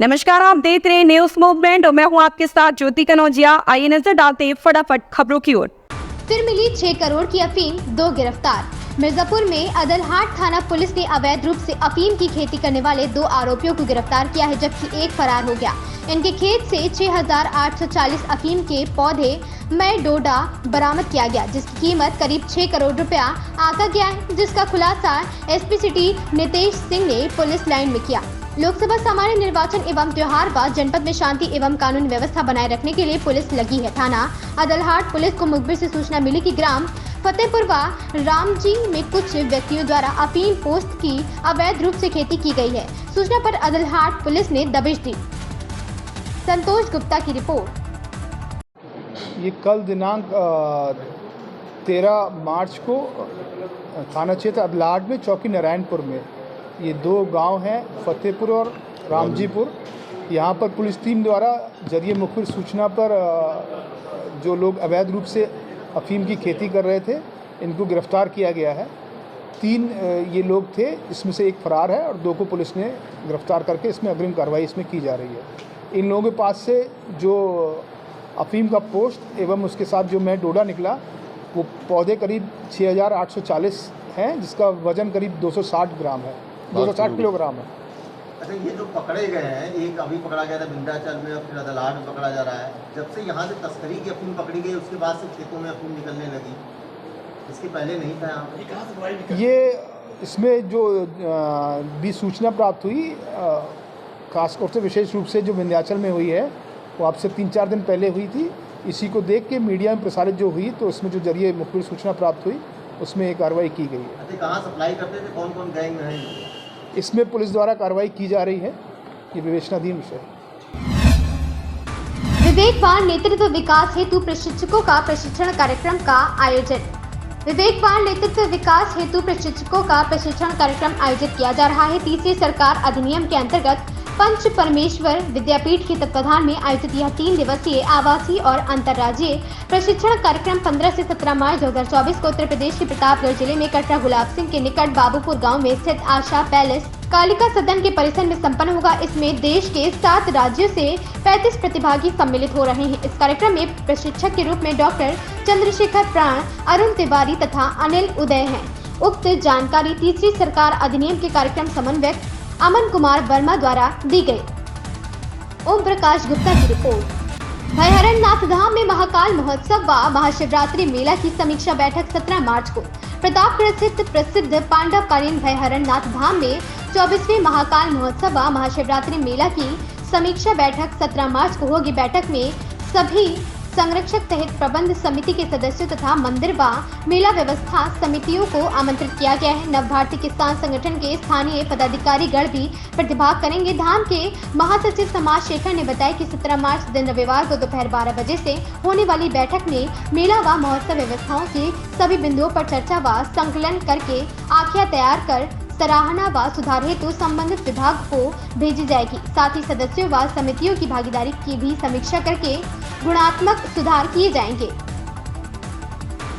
नमस्कार, आप देख रहे हैं न्यूज मूवमेंट और मैं हूं आपके साथ ज्योति कनौजिया। आइए नजर डालते हैं फटाफट खबरों की ओर। फिर मिली 6 करोड़ की अफीम, 2 गिरफ्तार। मिर्जापुर में अदलहाट थाना पुलिस ने अवैध रूप से अफीम की खेती करने वाले 2 आरोपियों को गिरफ्तार किया है, जबकि एक फरार हो गया। इनके खेत से 6,840 अफीम के पौधे मई डोडा बरामद किया गया, जिसकी कीमत करीब 6 करोड़ रुपया आंका गया है, जिसका खुलासा एसपी सिटी नितेश सिंह ने पुलिस लाइन में किया। लोकसभा सामान्य निर्वाचन एवं त्योहार बाद जनपद में शांति एवं कानून व्यवस्था बनाए रखने के लिए पुलिस लगी है। थाना अदलहाट पुलिस को मुखबिर से सूचना मिली कि ग्राम फतेहपुरवा रामजी में कुछ व्यक्तियों द्वारा अफीम पोस्त की अवैध रूप से खेती की गई है। सूचना पर अदलहाट पुलिस ने दबिश दी। संतोष गुप्ता की रिपोर्ट। ये कल दिनांक 13 मार्च को थाना क्षेत्र अदलहाट में चौकी नारायणपुर में ये 2 गांव हैं, फतेहपुर और रामजीपुर। यहाँ पर पुलिस टीम द्वारा जरिए मुखबिर सूचना पर जो लोग अवैध रूप से अफीम की खेती कर रहे थे, इनको गिरफ्तार किया गया है। 3 ये लोग थे, इसमें से एक फरार है और 2 को पुलिस ने गिरफ्तार करके इसमें अग्रिम कार्रवाई इसमें की जा रही है। इन लोगों के पास से जो अफीम का पोस्ट एवं उसके साथ जो मैं डोडा निकला, वो पौधे करीब 6,840 हैं, जिसका वजन करीब 260 ग्राम है, 260 किलोग्राम है। अच्छा, ये जो पकड़े गए हैं, एक अभी पकड़ा गया था विंध्याचल में और फिर अदलहाट में पकड़ा जा रहा है। जब से यहाँ से तस्करी की अफीम पकड़ी गई, उसके बाद से खेतों में अफीम निकलने लगी, इसके पहले नहीं था यहाँ पर। ये इसमें जो भी सूचना प्राप्त हुई, खासतौर से विशेष रूप से जो विंध्याचल में हुई है, वो आपसे 3-4 दिन पहले हुई थी। इसी को देख के मीडिया में प्रसारित जो हुई, तो उसमें जो जरिए मुखबिर सूचना प्राप्त हुई, उसमें ये कार्रवाई की गई है। अच्छा, कहाँ सप्लाई करते थे, कौन कौन गैंग में है? इसमें पुलिस द्वारा कार्रवाई की जा रही है, ये विवेचनाधीन विषय है। विवेकवान नेतृत्व विकास हेतु प्रशिक्षकों का प्रशिक्षण कार्यक्रम का आयोजन। विवेकवान नेतृत्व विकास हेतु प्रशिक्षकों का प्रशिक्षण कार्यक्रम आयोजित किया जा रहा है। तीसरी सरकार अधिनियम के अंतर्गत पंच परमेश्वर विद्यापीठ के तत्वाधान में आयोजित यह 3 दिवसीय आवासीय और अंतर्राज्यीय प्रशिक्षण कार्यक्रम 15 से 17 मार्च 2024 को उत्तर प्रदेश के प्रतापगढ़ जिले में कटरा गुलाब सिंह के निकट बाबूपुर गांव में स्थित आशा पैलेस कालिका सदन के परिसर में संपन्न होगा। इसमें देश के 7 राज्यों से 35 प्रतिभागी सम्मिलित हो रहे हैं। इस कार्यक्रम में प्रशिक्षक के रूप में डॉक्टर चंद्रशेखर प्राण, अरुण तिवारी तथा अनिल उदय हैं। उक्त जानकारी तीसरी सरकार अधिनियम के कार्यक्रम समन्वयक अमन कुमार वर्मा द्वारा दी गई। ओम प्रकाश गुप्ता की रिपोर्ट। भैहरण नाथ धाम में महाकाल महोत्सव व महाशिवरात्रि मेला की समीक्षा बैठक 17 मार्च को प्रतापगढ़ स्थित प्रसिद्ध पांडवकालीन भैहरण नाथ धाम में 24वें महाकाल महोत्सव व महाशिवरात्रि मेला की समीक्षा बैठक 17 मार्च को होगी। बैठक में सभी संरक्षक सहित प्रबंध समिति के सदस्यों तथा मंदिर व मेला व्यवस्था समितियों को आमंत्रित किया गया है। नव भारतीय किसान संगठन के स्थानीय पदाधिकारी गण भी प्रतिभाग करेंगे। धाम के महासचिव समाज शेखर ने बताया कि 17 मार्च दिन रविवार को दोपहर 12 बजे से होने वाली बैठक में मेला व महोत्सव व्यवस्थाओं के सभी बिंदुओं पर चर्चा व संकलन करके आख्या तैयार कर सराहना व सुधार हेतु संबंधित विभाग को भेजी जाएगी। साथ ही सदस्यों व समितियों की भागीदारी की भी समीक्षा करके गुणात्मक सुधार किए जाएंगे।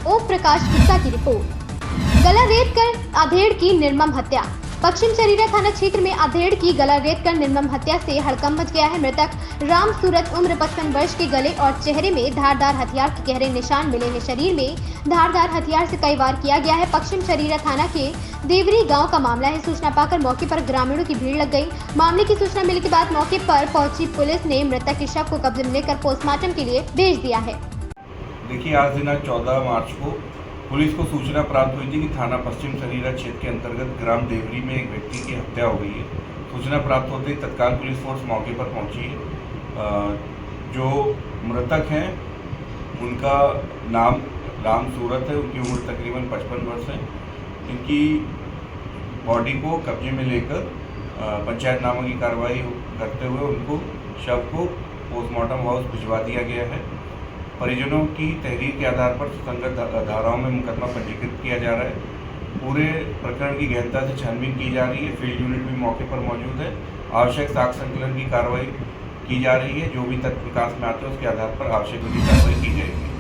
ओम प्रकाश गुप्ता की रिपोर्ट। गला रेत कर अधेड़ की निर्मम हत्या। पश्चिम चरीरा थाना क्षेत्र में अधेड़ की गला रेत कर निर्मम हत्या से हड़कंप मच गया है। मृतक राम सूरत उम्र 55 वर्ष के गले और चेहरे में धारदार हथियार के गहरे निशान मिले हैं। शरीर में धारदार हथियार से कई वार किया गया है। पश्चिम चरीरा थाना के देवरी गांव का मामला है। सूचना पाकर मौके पर ग्रामीणों की भीड़ लग गई। मामले की सूचना मिलने के बाद मौके पर पहुंची पुलिस ने मृतक के शव को कब्जे में लेकर पोस्टमार्टम के लिए भेज दिया है। देखिए, आज दिनांक 14 मार्च को पुलिस को सूचना प्राप्त हुई थी कि थाना पश्चिम चरीरा क्षेत्र के अंतर्गत ग्राम देवरी में एक व्यक्ति की हत्या हो गई है। सूचना प्राप्त होते ही तत्काल पुलिस फोर्स मौके पर पहुंची है। जो मृतक हैं उनका नाम राम सूरत है, उनकी उम्र तकरीबन 55 वर्ष है। इनकी बॉडी को कब्जे में लेकर पंचायतनामा की कार्रवाई करते हुए उनको शव को पोस्टमार्टम हाउस भिजवा दिया गया है। परिजनों की तहरीर के आधार पर सुसंगत धाराओं में मुकदमा पंजीकृत किया जा रहा है। पूरे प्रकरण की गहनता से छानबीन की जा रही है। फील्ड यूनिट भी मौके पर मौजूद है। आवश्यक साक्ष्य संकलन की कार्रवाई की जा रही है। जो भी तथ्य प्रकाश में आते हैं उसके आधार पर आवश्यक विधि कार्रवाई की जाएगी।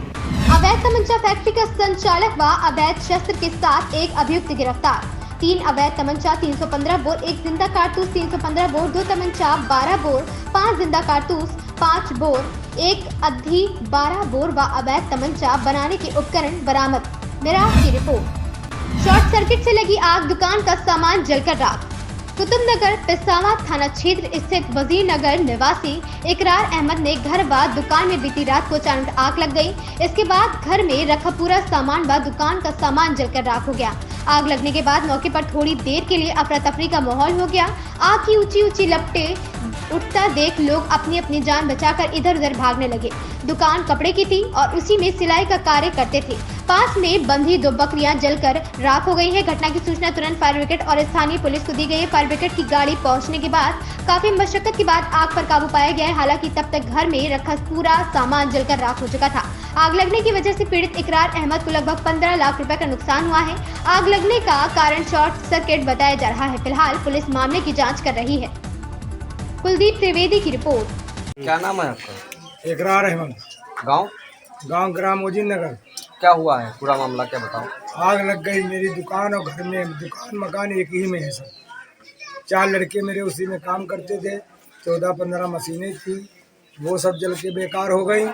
अवैध तमंचा फैक्ट्री का संचालक व अवैध शस्त्र के साथ एक अभियुक्त गिरफ्तार। 3 अवैध तमंचा, 315 बोर, 1 जिंदा कारतूस, 315 बोर, 2 तमंचा, 12 बोर, 5 जिंदा कारतूस, 5 बोर, 1 अद्धी, 12 बोर व अवैध तमंचा बनाने के उपकरण बरामद। मिराज की रिपोर्ट। शॉर्ट सर्किट से लगी आग, दुकान का सामान जलकर राख। कुतुबनगर पिसावा थाना क्षेत्र स्थित वजीर नगर निवासी इकरार अहमद ने घर व दुकान में बीती रात को अचानक आग लग गई। इसके बाद घर में रखा पूरा सामान व दुकान का सामान जलकर राख हो गया। आग लगने के बाद मौके पर थोड़ी देर के लिए अफरा तफरी का माहौल हो गया। आग की ऊंची ऊंची लपटें उठता देख लोग अपनी अपनी जान बचाकर इधर उधर भागने लगे। दुकान कपड़े की थी और उसी में सिलाई का कार्य करते थे। पास में बंधी 2 बकरियां जलकर राख हो गई है। घटना की सूचना तुरंत फायर ब्रिगेड और स्थानीय पुलिस को दी गई है। फायर ब्रिगेड की गाड़ी पहुंचने के बाद काफी मशक्कत के बाद आग पर काबू पाया गया है। हालांकि तब तक घर में रखा पूरा सामान जलकर राख हो चुका था। आग लगने की वजह से पीड़ित इकरार अहमद को लगभग 15 लाख रुपए का नुकसान हुआ है। आग लगने का कारण शॉर्ट सर्किट बताया जा रहा है। फिलहाल पुलिस मामले की जाँच कर रही है। कुलदीप त्रिवेदी की रिपोर्ट। क्या नाम है आपका? इकरार अहमद, गांव ग्राम मोजिन नगर। क्या हुआ है, पूरा मामला क्या बताओ? आग लग गई मेरी दुकान और घर में। दुकान मकान एक ही में है सब। 4 लड़के मेरे उसी में काम करते थे। 14-15 मशीनें थी, वो सब जल के बेकार हो गई।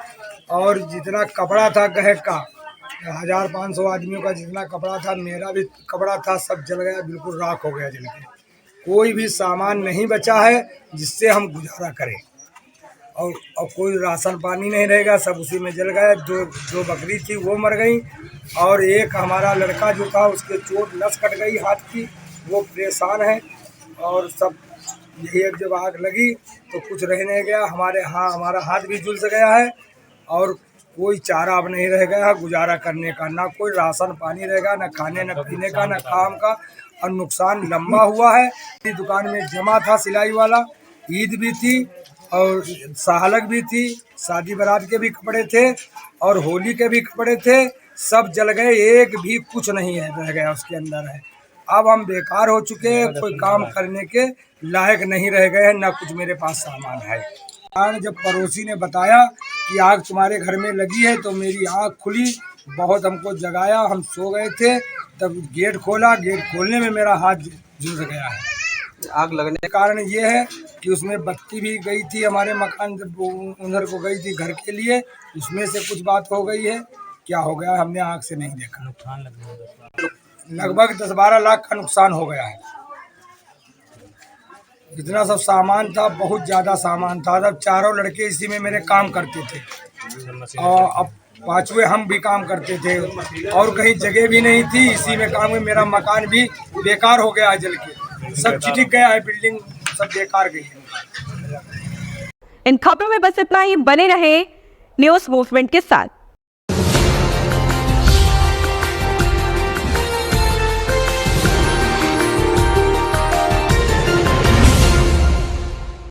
और जितना कपड़ा था गहक का, 1500 आदमियों का जितना कपड़ा था, मेरा भी कपड़ा था, सब जल गया, बिल्कुल राख हो गया जल के। कोई भी सामान नहीं बचा है जिससे हम गुजारा करें। और कोई राशन पानी नहीं रहेगा, सब उसी में जल गया। दो बकरी थी वो मर गई और एक हमारा लड़का जो था उसके चोट नस कट गई हाथ की, वो परेशान है। और सब यही अब जब आग लगी तो कुछ रह नहीं गया। हमारा हाथ भी झुलस गया है और कोई चारा अब नहीं रह गया गुजारा करने का। ना कोई राशन पानी रहेगा, ना खाने न पीने का, ना काम का। और नुकसान लंबा हुआ है। दुकान में जमा था सिलाई वाला, ईद भी थी और साहलक भी थी, शादी बारात के भी कपड़े थे और होली के भी कपड़े थे। सब जल गए, एक भी कुछ नहीं है रह गया उसके अंदर है। अब हम बेकार हो चुके हैं, कोई काम करने के लायक नहीं रह गए हैं, ना कुछ मेरे पास सामान है। जब पड़ोसी ने बताया कि आग तुम्हारे घर में लगी है तो मेरी आँख खुली, बहुत हमको जगाया। हम सो गए थे, तब गेट खोला। गेट खोलने में मेरा हाथ झुलस गया है। आग लगने के कारण ये है कि उसमें बत्ती भी गई थी हमारे मकान, जब उधर को गई थी घर के लिए, उसमें से कुछ बात हो गई है। क्या हो गया हमने आँख से नहीं देखा। नुकसान लगभग 10-12 लाख का नुकसान हो गया है। जितना सब सामान था, बहुत ज़्यादा सामान था। तब 4 लड़के इसी में मेरे काम करते थे और अब 5वें हम भी काम करते थे और कहीं जगह भी नहीं थी। इसी में काम में मेरा मकान भी बेकार हो गया है जल के। सब चिटिक गया है, बिल्डिंग सब बेकार गई है। इन खबरों में बस इतना ही। बने रहे न्यूज़ मूवमेंट के साथ।